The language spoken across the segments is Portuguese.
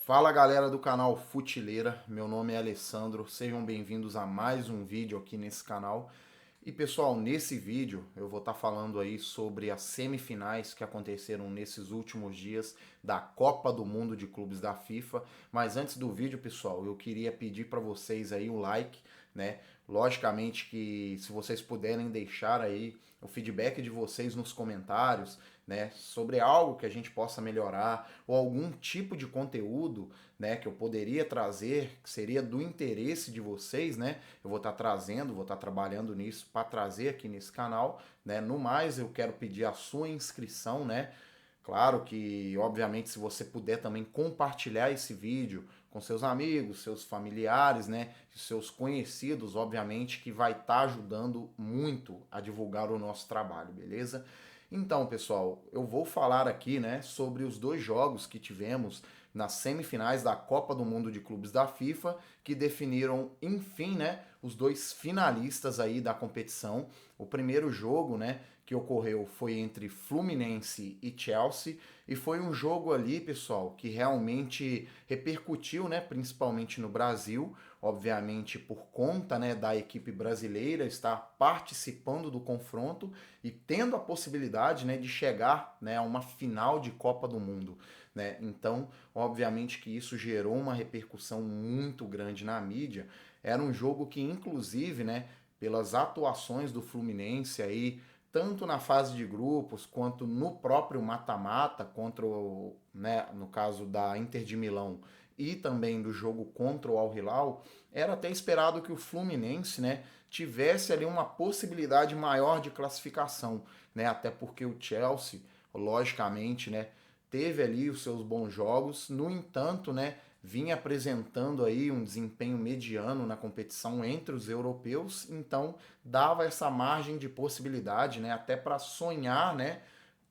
Fala galera do canal Futileira, meu nome é Alessandro, sejam bem-vindos a mais um vídeo aqui nesse canal. E pessoal, nesse vídeo eu vou estar falando aí sobre as semifinais que aconteceram nesses últimos dias da Copa do Mundo de Clubes da FIFA. Mas antes do vídeo, pessoal, eu queria pedir para vocês aí o like, né? Logicamente que se vocês puderem deixar aí o feedback de vocês nos comentários, né, sobre algo que a gente possa melhorar ou algum tipo de conteúdo, né, que eu poderia trazer, que seria do interesse de vocês, né? Eu vou estar trazendo, vou estar trabalhando nisso para trazer aqui nesse canal, né? No mais, eu quero pedir a sua inscrição, né? Claro que, obviamente, se você puder também compartilhar esse vídeo com seus amigos, seus familiares, né, seus conhecidos, obviamente, que vai estar ajudando muito a divulgar o nosso trabalho, beleza? Então, pessoal, eu vou falar aqui, né, sobre os dois jogos que tivemos nas semifinais da Copa do Mundo de Clubes da FIFA, que definiram, enfim, né, os dois finalistas aí da competição. O primeiro jogo, né, que ocorreu foi entre Fluminense e Chelsea, e foi um jogo ali, pessoal, que realmente repercutiu, né, principalmente no Brasil, obviamente por conta, né, da equipe brasileira estar participando do confronto e tendo a possibilidade, né, de chegar, né, a uma final de Copa do Mundo, né? Então, obviamente que isso gerou uma repercussão muito grande na mídia. Era um jogo que, inclusive, né, pelas atuações do Fluminense aí, tanto na fase de grupos quanto no próprio mata-mata contra o, né, no caso da Inter de Milão e também do jogo contra o Al Hilal, era até esperado que o Fluminense, né, tivesse ali uma possibilidade maior de classificação, né, até porque o Chelsea, logicamente, né, teve ali os seus bons jogos, no entanto, né, vinha apresentando aí um desempenho mediano na competição entre os europeus, então dava essa margem de possibilidade, né, até para sonhar, né,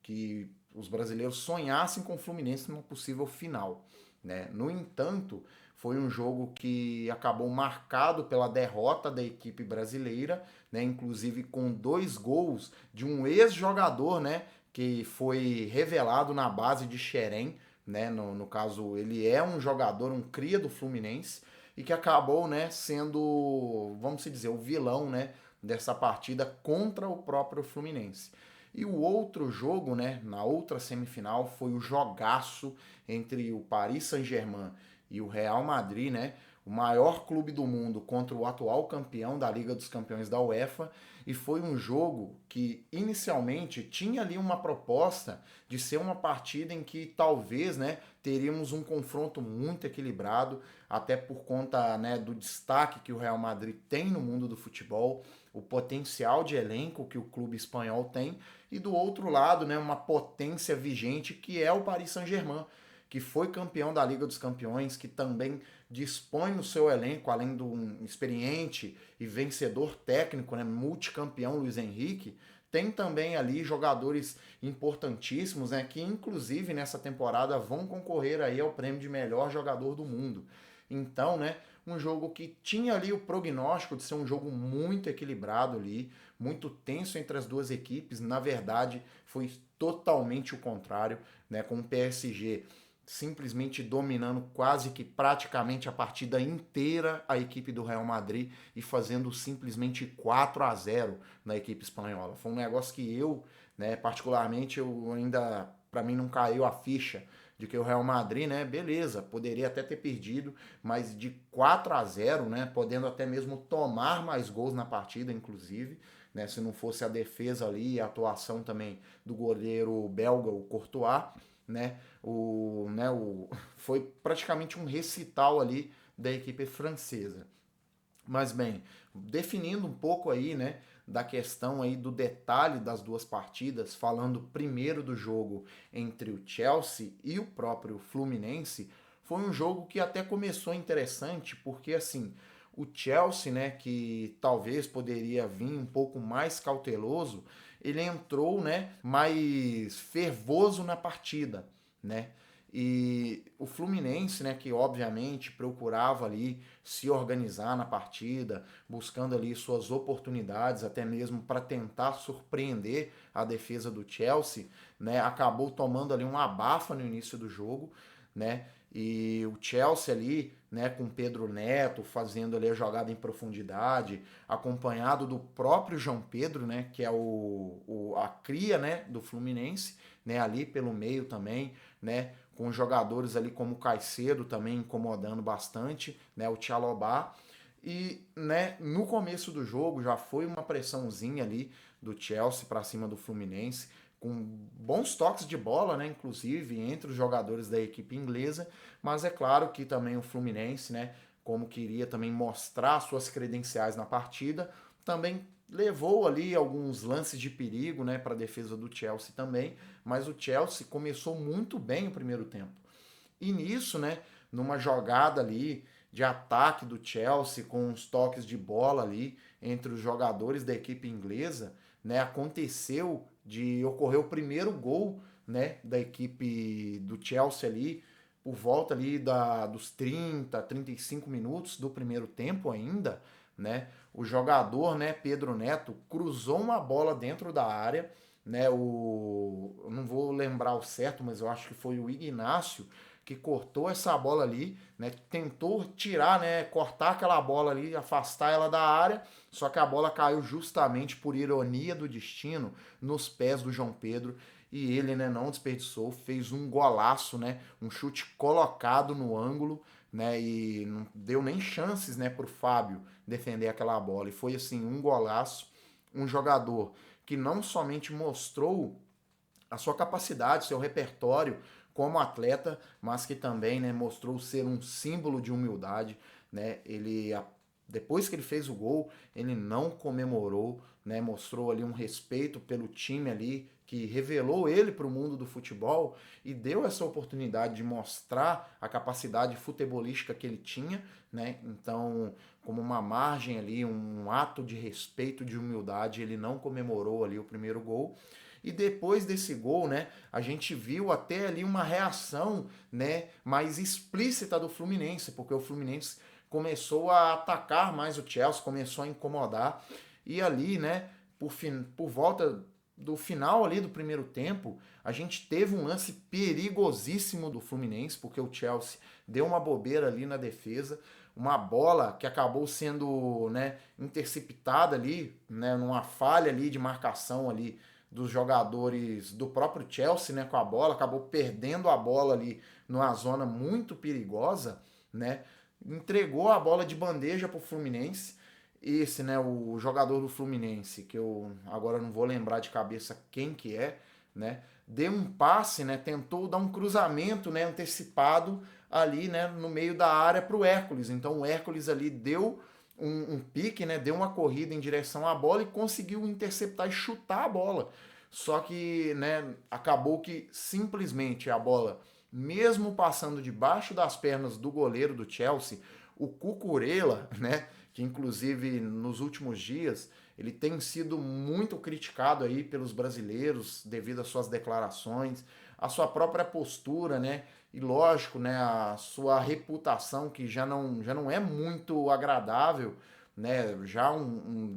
que os brasileiros sonhassem com o Fluminense numa possível final, né? No entanto, foi um jogo que acabou marcado pela derrota da equipe brasileira, né, inclusive com 2 gols de um ex-jogador, né, que foi revelado na base de Xerém, né? No caso, ele é um jogador, um cria do Fluminense, e que acabou, né, sendo, vamos dizer, o vilão, né, dessa partida contra o próprio Fluminense. E o outro jogo, né, na outra semifinal, foi o jogaço entre o Paris Saint-Germain e o Real Madrid, né? O maior clube do mundo contra o atual campeão da Liga dos Campeões da UEFA, e foi um jogo que inicialmente tinha ali uma proposta de ser uma partida em que talvez, né, teríamos um confronto muito equilibrado, até por conta, né, do destaque que o Real Madrid tem no mundo do futebol, o potencial de elenco que o clube espanhol tem, e do outro lado, né, uma potência vigente que é o Paris Saint-Germain, que foi campeão da Liga dos Campeões, que também dispõe no seu elenco, além de um experiente e vencedor técnico, né, multicampeão Luiz Henrique, tem também ali jogadores importantíssimos, né, que inclusive nessa temporada vão concorrer aí ao prêmio de melhor jogador do mundo. Então, né, um jogo que tinha ali o prognóstico de ser um jogo muito equilibrado ali, muito tenso entre as duas equipes. Na verdade, foi totalmente o contrário, né, com o PSG simplesmente dominando quase que praticamente a partida inteira a equipe do Real Madrid e fazendo simplesmente 4-0 na equipe espanhola. Foi um negócio que eu, né, particularmente, eu ainda, para mim não caiu a ficha de que o Real Madrid, né, beleza, poderia até ter perdido, mas de 4-0, né, podendo até mesmo tomar mais gols na partida, inclusive, né, se não fosse a defesa ali e a atuação também do goleiro belga, o Courtois, foi praticamente um recital ali da equipe francesa. Mas bem, definindo um pouco aí, né, da questão aí do detalhe das duas partidas, falando primeiro do jogo entre o Chelsea e o próprio Fluminense, foi um jogo que até começou interessante, porque assim, o Chelsea, né, que talvez poderia vir um pouco mais cauteloso, ele entrou, né, mais fervoso na partida, né? E o Fluminense, né, que obviamente procurava ali se organizar na partida, buscando ali suas oportunidades, até mesmo para tentar surpreender a defesa do Chelsea, né, acabou tomando ali um abafa no início do jogo, né? E o Chelsea ali, né, com Pedro Neto fazendo ali a jogada em profundidade, acompanhado do próprio João Pedro, né, que é a cria, né, do Fluminense, né, ali pelo meio também, né, com jogadores ali como o Caicedo também incomodando bastante, né, o Tchalobá. E, né, no começo do jogo já foi uma pressãozinha ali do Chelsea para cima do Fluminense, com bons toques de bola, né, inclusive entre os jogadores da equipe inglesa, mas é claro que também o Fluminense, né, como queria também mostrar suas credenciais na partida, também levou ali alguns lances de perigo, né, para a defesa do Chelsea também, mas o Chelsea começou muito bem o primeiro tempo. E nisso, né, numa jogada ali de ataque do Chelsea com uns toques de bola ali entre os jogadores da equipe inglesa, né, aconteceu de ocorrer o primeiro gol, né, da equipe do Chelsea ali por volta ali dos 30, 35 minutos do primeiro tempo ainda, né? O jogador, né, Pedro Neto, cruzou uma bola dentro da área, né? Eu não vou lembrar o certo, mas eu acho que foi o Ignacio que cortou essa bola ali, né? Tentou tirar, né? Cortar aquela bola ali, afastar ela da área, só que a bola caiu justamente por ironia do destino nos pés do João Pedro e ele, né, não desperdiçou, fez um golaço, né? Um chute colocado no ângulo, né? E não deu nem chances, né, pro Fábio defender aquela bola. E foi assim um golaço, um jogador que não somente mostrou a sua capacidade, seu repertório como atleta, mas que também, né, mostrou ser um símbolo de humildade, né? Depois que ele fez o gol, ele não comemorou, né? Mostrou ali um respeito pelo time ali que revelou ele para o mundo do futebol e deu essa oportunidade de mostrar a capacidade futebolística que ele tinha, né? Então, como uma margem ali, um ato de respeito, de humildade, ele não comemorou ali o primeiro gol. E depois desse gol, né, a gente viu até ali uma reação, né, mais explícita do Fluminense, porque o Fluminense começou a atacar mais o Chelsea, começou a incomodar. E ali, né, por volta do final ali do primeiro tempo, a gente teve um lance perigosíssimo do Fluminense, porque o Chelsea deu uma bobeira ali na defesa, uma bola que acabou sendo, né, interceptada ali, né, numa falha ali de marcação ali dos jogadores do próprio Chelsea, né, com a bola, acabou perdendo a bola ali numa zona muito perigosa, né? Entregou a bola de bandeja para o Fluminense. Esse, né, o jogador do Fluminense, que eu agora não vou lembrar de cabeça quem que é, né? Deu um passe, né? Tentou dar um cruzamento, né, antecipado ali, né, no meio da área para o Hércules. Então o Hércules ali deu um pique, né? Deu uma corrida em direção à bola e conseguiu interceptar e chutar a bola. Só que, né, acabou que simplesmente a bola, mesmo passando debaixo das pernas do goleiro do Chelsea, o Cucurella, né, que inclusive nos últimos dias ele tem sido muito criticado aí pelos brasileiros devido às suas declarações, a sua própria postura, né? E lógico, né, a sua reputação que já não é muito agradável, né? Já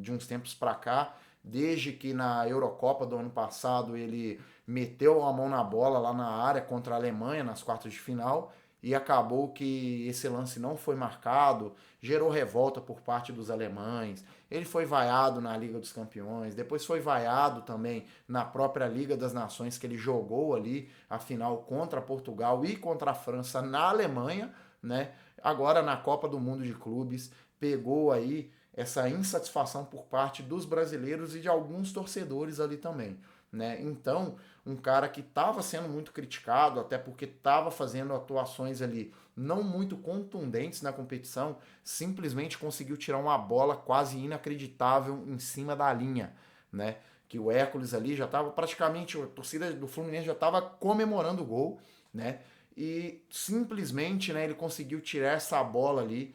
de uns tempos para cá, desde que na Eurocopa do ano passado ele meteu a mão na bola lá na área contra a Alemanha nas quartas de final e acabou que esse lance não foi marcado, gerou revolta por parte dos alemães. Ele foi vaiado na Liga dos Campeões, depois foi vaiado também na própria Liga das Nações, que ele jogou ali a final contra Portugal e contra a França na Alemanha, né? Agora na Copa do Mundo de Clubes, pegou aí essa insatisfação por parte dos brasileiros e de alguns torcedores ali também, né? Então, um cara que estava sendo muito criticado, até porque estava fazendo atuações ali não muito contundentes na competição, simplesmente conseguiu tirar uma bola quase inacreditável em cima da linha, né? Que o Hércules ali já estava praticamente, a torcida do Fluminense já estava comemorando o gol, né? E simplesmente, né, ele conseguiu tirar essa bola ali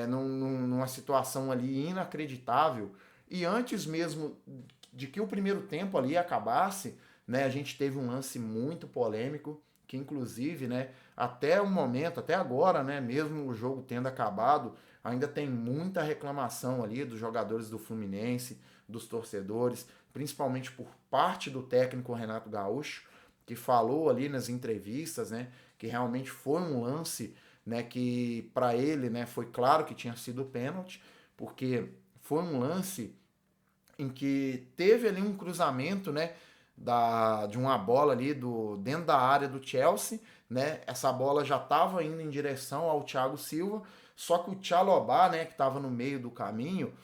numa situação ali inacreditável. E antes mesmo de que o primeiro tempo ali acabasse, né, a gente teve um lance muito polêmico, que inclusive, né, até o momento, até agora, né, mesmo o jogo tendo acabado, ainda tem muita reclamação ali dos jogadores do Fluminense, dos torcedores, principalmente por parte do técnico Renato Gaúcho, que falou ali nas entrevistas, né, que realmente foi um lance, né, que para ele, né, foi claro que tinha sido pênalti, porque foi um lance em que teve ali um cruzamento, né, de uma bola ali dentro da área do Chelsea, né? Essa bola já estava indo em direção ao Thiago Silva, só que o Chalobah, né, que estava no meio do caminho,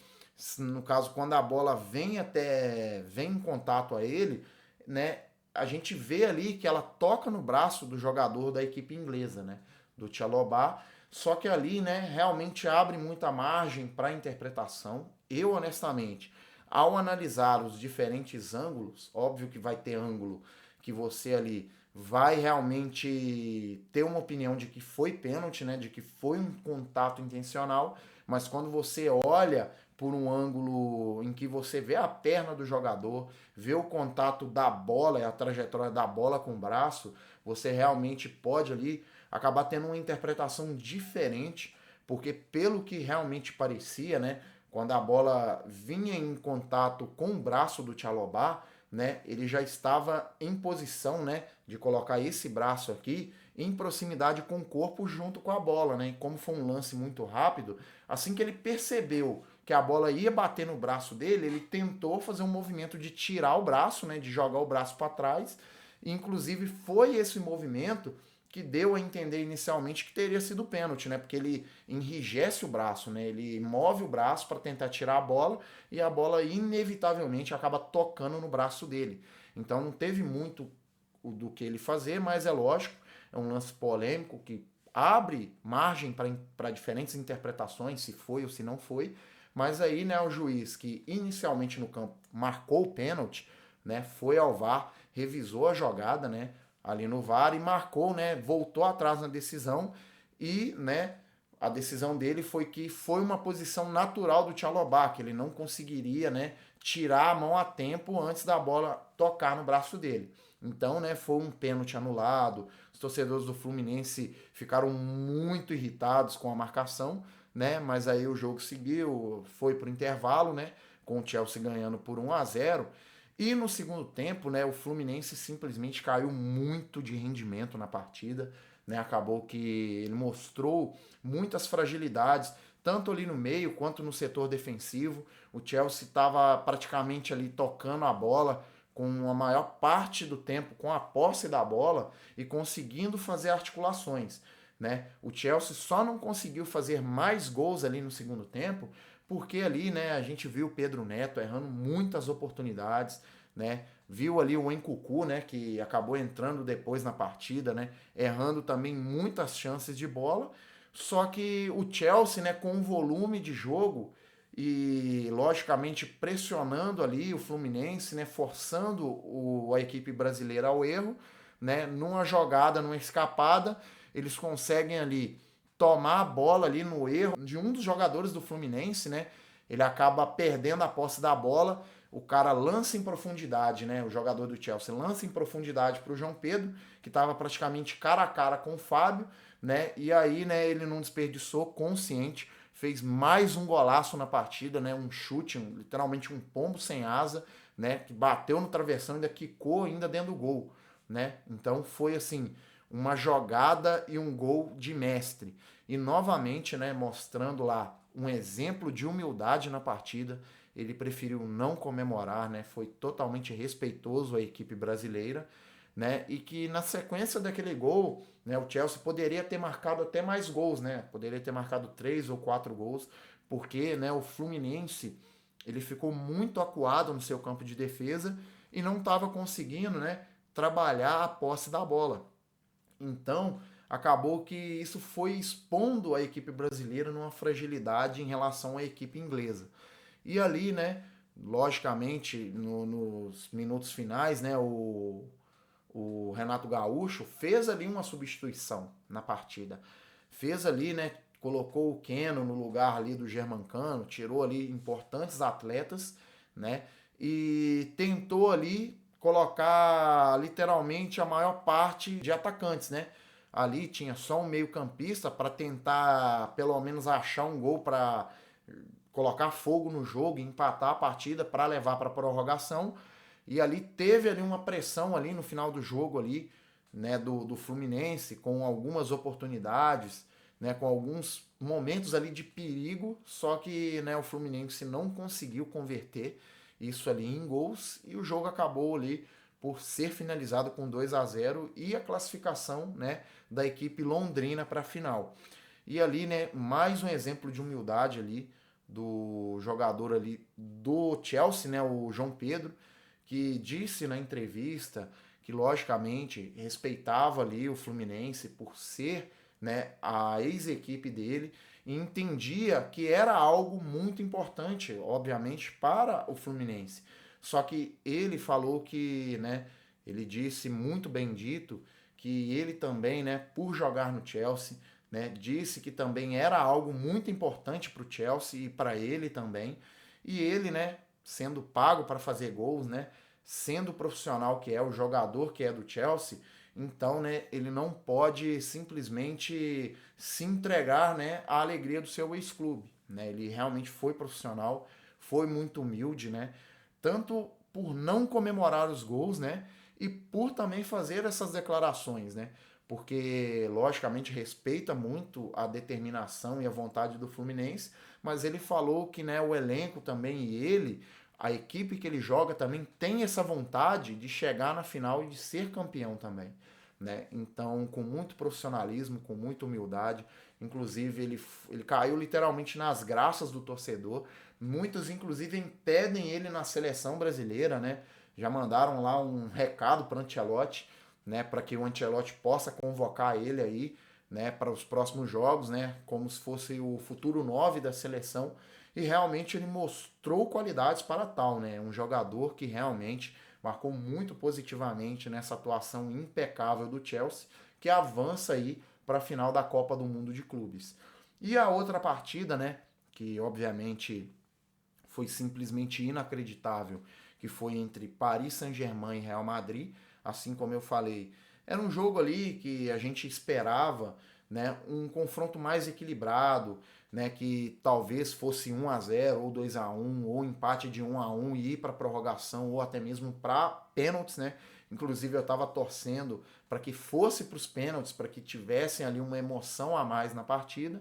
no caso quando a bola vem em contato a ele, né, a gente vê ali que ela toca no braço do jogador da equipe inglesa, né, do Chalobah, só que ali, né, realmente abre muita margem para interpretação. Eu honestamente, ao analisar os diferentes ângulos, óbvio que vai ter ângulo que você ali vai realmente ter uma opinião de que foi pênalti, né, de que foi um contato intencional, mas quando você olha por um ângulo em que você vê a perna do jogador, vê o contato da bola e a trajetória da bola com o braço, você realmente pode ali acabar tendo uma interpretação diferente, porque pelo que realmente parecia, né, quando a bola vinha em contato com o braço do Chalobah, né, ele já estava em posição, né, de colocar esse braço aqui em proximidade com o corpo junto com a bola, né? E como foi um lance muito rápido, assim que ele percebeu que a bola ia bater no braço dele, ele tentou fazer um movimento de tirar o braço, né, de jogar o braço para trás. E, inclusive foi esse movimento que deu a entender inicialmente que teria sido pênalti, né? Porque ele enrijece o braço, né? Ele move o braço para tentar tirar a bola e a bola inevitavelmente acaba tocando no braço dele. Então não teve muito do que ele fazer, mas é lógico, é um lance polêmico que abre margem para diferentes interpretações, se foi ou se não foi. Mas aí, né, o juiz que inicialmente no campo marcou o pênalti, né, foi ao VAR, revisou a jogada, né, ali no VAR e marcou, né, voltou atrás na decisão e, né, a decisão dele foi que foi uma posição natural do Chalobah, que ele não conseguiria, né, tirar a mão a tempo antes da bola tocar no braço dele. Então, né, foi um pênalti anulado. Os torcedores do Fluminense ficaram muito irritados com a marcação, né? Mas aí o jogo seguiu, foi para o intervalo, né? Com o Chelsea ganhando por 1-0. E no segundo tempo, né, o Fluminense simplesmente caiu muito de rendimento na partida, né? Acabou que ele mostrou muitas fragilidades, tanto ali no meio quanto no setor defensivo. O Chelsea estava praticamente ali tocando a bola com a maior parte do tempo com a posse da bola e conseguindo fazer articulações, né? O Chelsea só não conseguiu fazer mais gols ali no segundo tempo porque ali, né, a gente viu o Pedro Neto errando muitas oportunidades, né? Viu ali o Nkunku, né, que acabou entrando depois na partida, né, errando também muitas chances de bola. Só que o Chelsea, né, com o volume de jogo e logicamente pressionando ali o Fluminense, né, forçando a equipe brasileira ao erro, né, numa jogada, numa escapada, eles conseguem ali tomar a bola ali no erro de um dos jogadores do Fluminense, né? Ele acaba perdendo a posse da bola, o cara lança em profundidade, né? O jogador do Chelsea lança em profundidade para o João Pedro, que estava praticamente cara a cara com o Fábio, né? E aí, né, ele não desperdiçou, consciente, fez mais um golaço na partida, né? Um chute, literalmente um pombo sem asa, né? Que bateu no travessão e ainda quicou ainda dentro do gol, né? Então foi assim, uma jogada e um gol de mestre. E novamente, né, mostrando lá um exemplo de humildade na partida, ele preferiu não comemorar, né, foi totalmente respeitoso à equipe brasileira, né, e que na sequência daquele gol, né, o Chelsea poderia ter marcado até mais gols, né, poderia ter marcado 3 ou 4 gols, porque, né, o Fluminense ele ficou muito acuado no seu campo de defesa e não estava conseguindo, né, trabalhar a posse da bola. Então, acabou que isso foi expondo a equipe brasileira numa fragilidade em relação à equipe inglesa. E ali, né, logicamente, nos minutos finais, né, o Renato Gaúcho fez ali uma substituição na partida. Fez ali, né, colocou o Keno no lugar ali do Germancano, tirou ali importantes atletas, né, e tentou ali colocar literalmente a maior parte de atacantes, né? Ali tinha só um meio-campista para tentar pelo menos achar um gol para colocar fogo no jogo, empatar a partida para levar para a prorrogação. e ali teve ali uma pressão ali no final do jogo ali, né, do Fluminense, com algumas oportunidades, né, com alguns momentos ali de perigo, só que, né, o Fluminense não conseguiu converter isso ali em gols e o jogo acabou ali por ser finalizado com 2-0 e a classificação, né, da equipe londrina para a final. E ali, né, mais um exemplo de humildade ali do jogador ali do Chelsea, né, o João Pedro, que disse na entrevista que logicamente respeitava ali o Fluminense por ser, né, a ex-equipe dele e entendia que era algo muito importante, obviamente, para o Fluminense. Só que ele falou que, né, ele disse muito bem dito que ele também, né, por jogar no Chelsea, né, disse que também era algo muito importante para o Chelsea e para ele também. E ele, né, sendo pago para fazer gols, né, sendo o profissional que é, o jogador que é do Chelsea, então, né, ele não pode simplesmente se entregar, né, à alegria do seu ex-clube, né? Ele realmente foi profissional, foi muito humilde, né? Tanto por não comemorar os gols, né, e por também fazer essas declarações, né? Porque logicamente respeita muito a determinação e a vontade do Fluminense, mas ele falou que, né, o elenco também e ele, a equipe que ele joga também tem essa vontade de chegar na final e de ser campeão também, né? Então, com muito profissionalismo, com muita humildade, inclusive ele caiu literalmente nas graças do torcedor. Muitos, inclusive, impedem ele na seleção brasileira, né? Já mandaram lá um recado para o Ancelotti, né? Para que o Ancelotti possa convocar ele aí, né? Para os próximos jogos, né? Como se fosse o futuro 9 da seleção. E realmente ele mostrou qualidades para tal, né? Um jogador que realmente marcou muito positivamente nessa atuação impecável do Chelsea, que avança aí para a final da Copa do Mundo de Clubes. E a outra partida, né, que obviamente foi simplesmente inacreditável, que foi entre Paris Saint-Germain e Real Madrid, assim como eu falei, era um jogo ali que a gente esperava, né, um confronto mais equilibrado, né, que talvez fosse 1-0 ou 2-1 ou empate de 1-1 e ir para prorrogação ou até mesmo para pênaltis, né? Inclusive eu estava torcendo para que fosse para os pênaltis, para que tivessem ali uma emoção a mais na partida.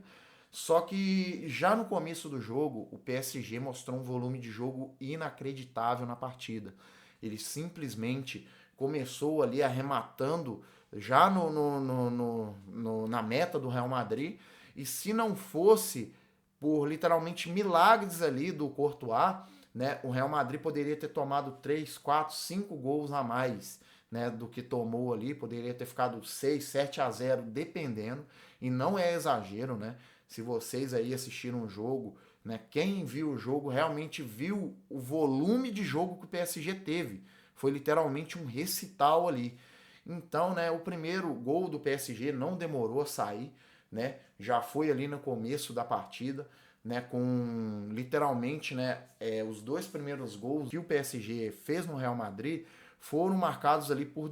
Só que já no começo do jogo, o PSG mostrou um volume de jogo inacreditável na partida. Ele simplesmente começou ali arrematando já na meta do Real Madrid. E se não fosse por literalmente milagres ali do Courtois, né, o Real Madrid poderia ter tomado 3, 4, 5 gols a mais, né, do que tomou ali, poderia ter ficado 6, 7-0, dependendo, e não é exagero, né? Se vocês aí assistiram o jogo, né, quem viu o jogo realmente viu o volume de jogo que o PSG teve. Foi literalmente um recital ali. Então, né, o primeiro gol do PSG não demorou a sair, né? Já foi ali no começo da partida, né, com literalmente, né, os dois primeiros gols que o PSG fez no Real Madrid foram marcados ali por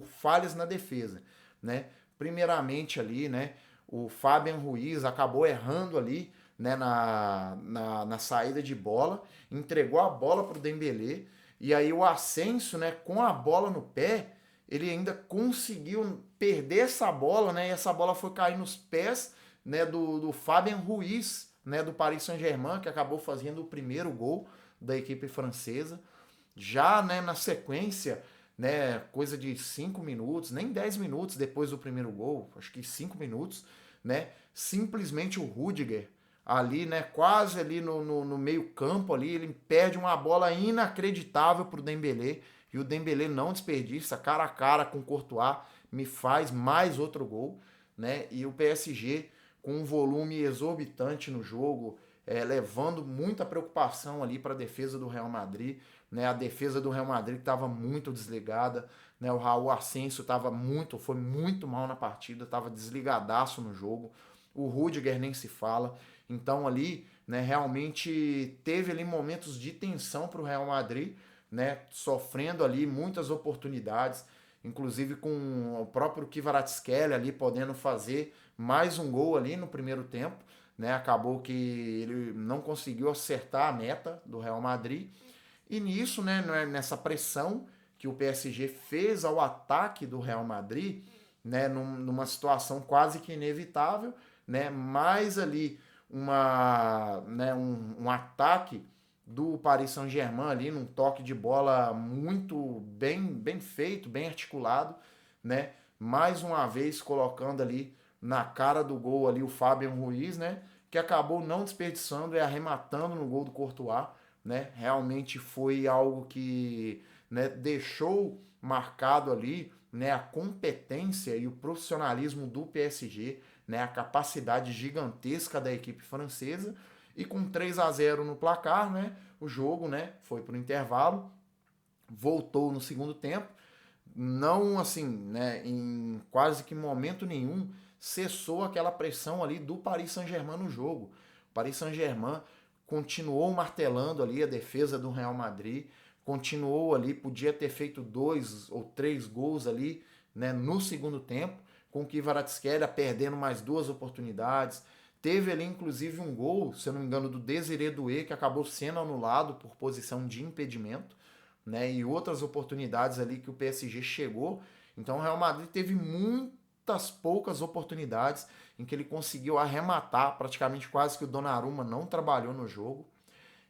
falhas na defesa, né? Primeiramente ali, né, o Fabian Ruiz acabou errando ali, né, na saída de bola, entregou a bola para o Dembélé, e aí o Asensio, né, com a bola no pé, ele ainda conseguiu perder essa bola, né, e essa bola foi cair nos pés, né, do Fabian Ruiz, né, do Paris Saint-Germain, que acabou fazendo o primeiro gol da equipe francesa. Já, né, na sequência, né, coisa de 5 minutos, nem 10 minutos depois do primeiro gol, acho que 5 minutos, né, simplesmente o Rudiger ali, né, quase ali no meio campo ali, ele perde uma bola inacreditável pro Dembélé, e o Dembélé não desperdiça, cara a cara com o Courtois, me faz mais outro gol, né, e o PSG com um volume exorbitante no jogo, levando muita preocupação ali para a defesa do Real Madrid, né? A defesa do Real Madrid estava muito desligada, né? O Raul Asensio foi muito mal na partida, estava desligadaço no jogo. O Rudiger nem se fala. Então ali, né, realmente teve ali momentos de tensão para o Real Madrid, né, sofrendo ali muitas oportunidades, inclusive com o próprio Kvaratskhelia ali podendo fazer mais um gol ali no primeiro tempo, né? Acabou que ele não conseguiu acertar a meta do Real Madrid E nisso, né, nessa pressão que o PSG fez ao ataque do Real Madrid, né, numa situação quase que inevitável, né, mais ali um ataque do Paris Saint-Germain ali num toque de bola muito bem feito, bem articulado, né? Mais uma vez colocando ali na cara do gol ali o Fabian Ruiz, né? Que acabou não desperdiçando e arrematando no gol do Courtois, né? Realmente foi algo que, né, deixou marcado ali, né, a competência e o profissionalismo do PSG, né, a capacidade gigantesca da equipe francesa. E com 3-0 no placar, né, o jogo, né, foi para o intervalo, voltou no segundo tempo, não assim, né, em quase que momento nenhum cessou aquela pressão ali do Paris Saint-Germain no jogo. O Paris Saint-Germain continuou martelando ali a defesa do Real Madrid, continuou ali, podia ter feito 2 ou 3 gols ali, né, no segundo tempo, com o Kvaratskhelia perdendo mais 2 oportunidades. Teve ali inclusive um gol, se eu não me engano, do Désiré Doué, que acabou sendo anulado por posição de impedimento, né? E outras oportunidades ali que o PSG chegou. Então o Real Madrid teve muitas poucas oportunidades em que ele conseguiu arrematar, praticamente quase que o Donnarumma não trabalhou no jogo.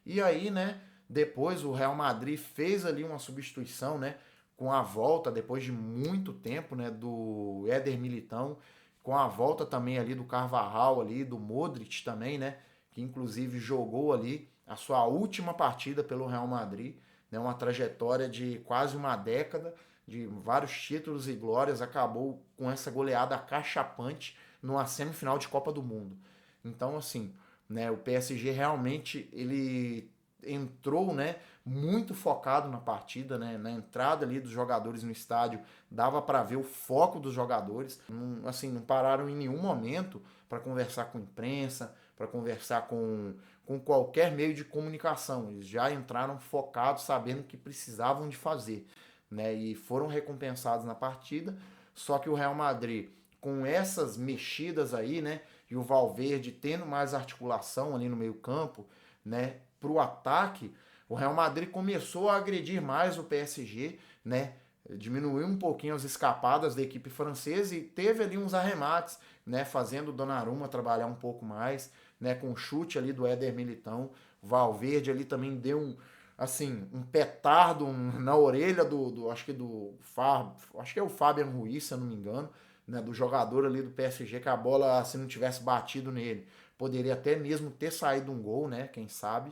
E aí, né, depois o Real Madrid fez ali uma substituição, né, com a volta depois de muito tempo, né, do Éder Militão, com a volta também ali do Carvajal ali, do Modric também, né, que inclusive jogou ali a sua última partida pelo Real Madrid, né, uma trajetória de quase uma década, de vários títulos e glórias, acabou com essa goleada acachapante numa semifinal de Copa do Mundo. Então, assim, né, o PSG realmente ele entrou, né, muito focado na partida, né, na entrada ali dos jogadores no estádio, dava para ver o foco dos jogadores, não, assim, não pararam em nenhum momento para conversar com a imprensa, para conversar com qualquer meio de comunicação. Eles já entraram focados, sabendo o que precisavam de fazer, né, e foram recompensados na partida. Só que o Real Madrid, com essas mexidas aí, né, e o Valverde tendo mais articulação ali no meio-campo, né, para o ataque, o Real Madrid começou a agredir mais o PSG, né, diminuiu um pouquinho as escapadas da equipe francesa e teve ali uns arremates, né, fazendo o Donnarumma trabalhar um pouco mais, né, com o chute ali do Éder Militão. O Valverde ali também deu um petardo na orelha acho que é o Fabian Ruiz, se eu não me engano, né, do jogador ali do PSG, que a bola, se não tivesse batido nele, poderia até mesmo ter saído um gol, né, quem sabe.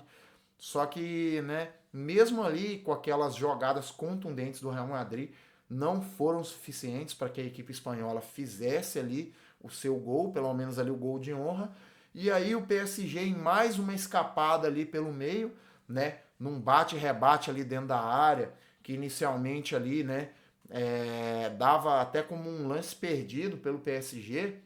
Só que, né, mesmo ali com aquelas jogadas contundentes do Real Madrid, não foram suficientes para que a equipe espanhola fizesse ali o seu gol, pelo menos ali o gol de honra. E aí o PSG em mais uma escapada ali pelo meio, né, num bate-rebate ali dentro da área, que inicialmente ali, né, dava até como um lance perdido pelo PSG.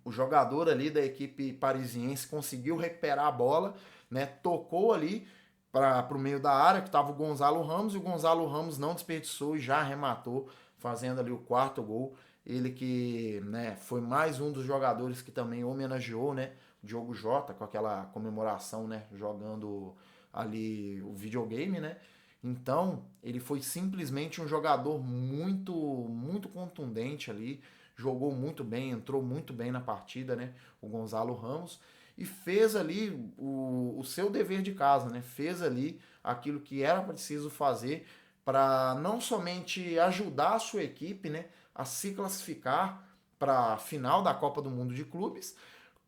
O jogador ali da equipe parisiense conseguiu recuperar a bola, né? Tocou ali para o meio da área, que estava o Gonzalo Ramos, e o Gonzalo Ramos não desperdiçou e já arrematou, fazendo ali o quarto gol. Ele que, né, foi mais um dos jogadores que também homenageou, né, o Diogo Jota com aquela comemoração, né, jogando ali o videogame, né? Então, ele foi simplesmente um jogador muito contundente ali, jogou muito bem, entrou muito bem na partida, né? O Gonzalo Ramos, e fez ali o seu dever de casa, né? Fez ali aquilo que era preciso fazer para não somente ajudar a sua equipe, né, a se classificar para a final da Copa do Mundo de Clubes,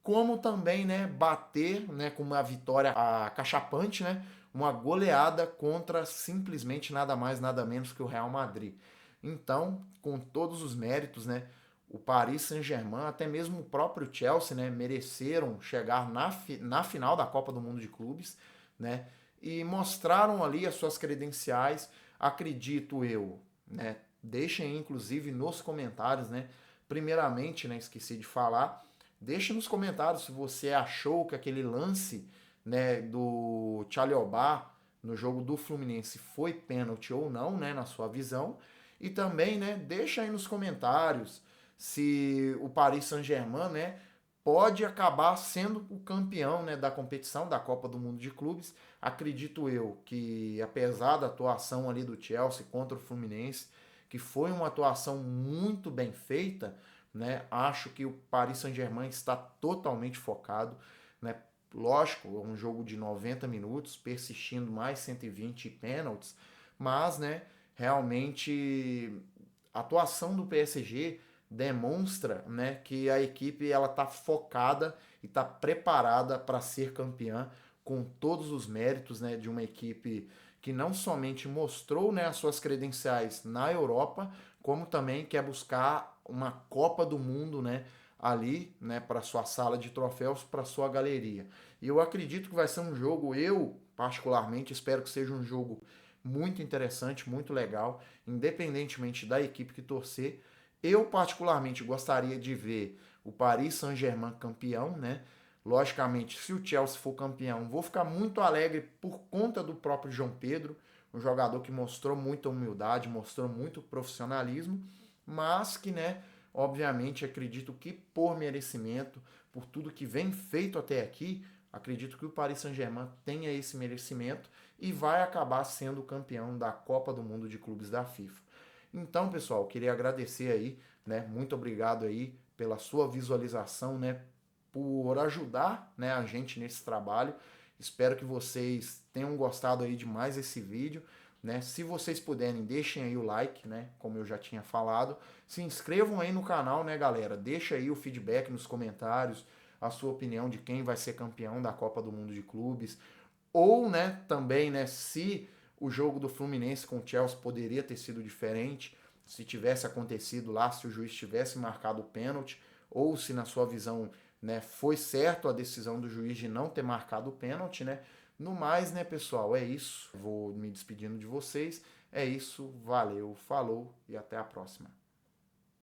como também, né, bater, né, com uma vitória acachapante, né, uma goleada contra simplesmente nada mais, nada menos que o Real Madrid. Então, com todos os méritos, né, o Paris Saint-Germain, até mesmo o próprio Chelsea, né, mereceram chegar na final da Copa do Mundo de Clubes, né, e mostraram ali as suas credenciais, acredito eu, né, deixem inclusive nos comentários, né, primeiramente, né, esqueci de falar, deixe nos comentários se você achou que aquele lance, né, do Chalobah no jogo do Fluminense foi pênalti ou não, né, na sua visão. E também, né, deixa aí nos comentários se o Paris Saint-Germain, né, pode acabar sendo o campeão, né, da competição, da Copa do Mundo de Clubes. Acredito eu que, apesar da atuação ali do Chelsea contra o Fluminense, que foi uma atuação muito bem feita, né, acho que o Paris Saint-Germain está totalmente focado, né, lógico, é um jogo de 90 minutos, persistindo mais 120 pênaltis, mas, né, realmente a atuação do PSG demonstra, né, que a equipe ela está focada e está preparada para ser campeã com todos os méritos, né, de uma equipe que não somente mostrou, né, as suas credenciais na Europa, como também quer buscar uma Copa do Mundo, né, ali, né, para sua sala de troféus, para sua galeria. E eu acredito que vai ser um jogo, eu particularmente espero que seja um jogo muito interessante, muito legal, independentemente da equipe que torcer. Eu particularmente gostaria de ver o Paris Saint-Germain campeão, né? Logicamente, se o Chelsea for campeão, vou ficar muito alegre por conta do próprio João Pedro, um jogador que mostrou muita humildade, mostrou muito profissionalismo, mas que, né, obviamente, acredito que por merecimento, por tudo que vem feito até aqui, acredito que o Paris Saint-Germain tenha esse merecimento e vai acabar sendo campeão da Copa do Mundo de Clubes da FIFA. Então, pessoal, queria agradecer aí, né? Muito obrigado aí pela sua visualização, né? Por ajudar, né, a gente nesse trabalho. Espero que vocês tenham gostado aí de mais esse vídeo, né? Se vocês puderem, deixem aí o like, né? Como eu já tinha falado. Se inscrevam aí no canal, né, galera? Deixa aí o feedback nos comentários, a sua opinião de quem vai ser campeão da Copa do Mundo de Clubes. Ou, né, também, né, se o jogo do Fluminense com o Chelsea poderia ter sido diferente, se tivesse acontecido lá, se o juiz tivesse marcado o pênalti, ou se na sua visão, né, foi certo a decisão do juiz de não ter marcado o pênalti, né? No mais, né, pessoal, é isso. Vou me despedindo de vocês. É isso, valeu, falou e até a próxima.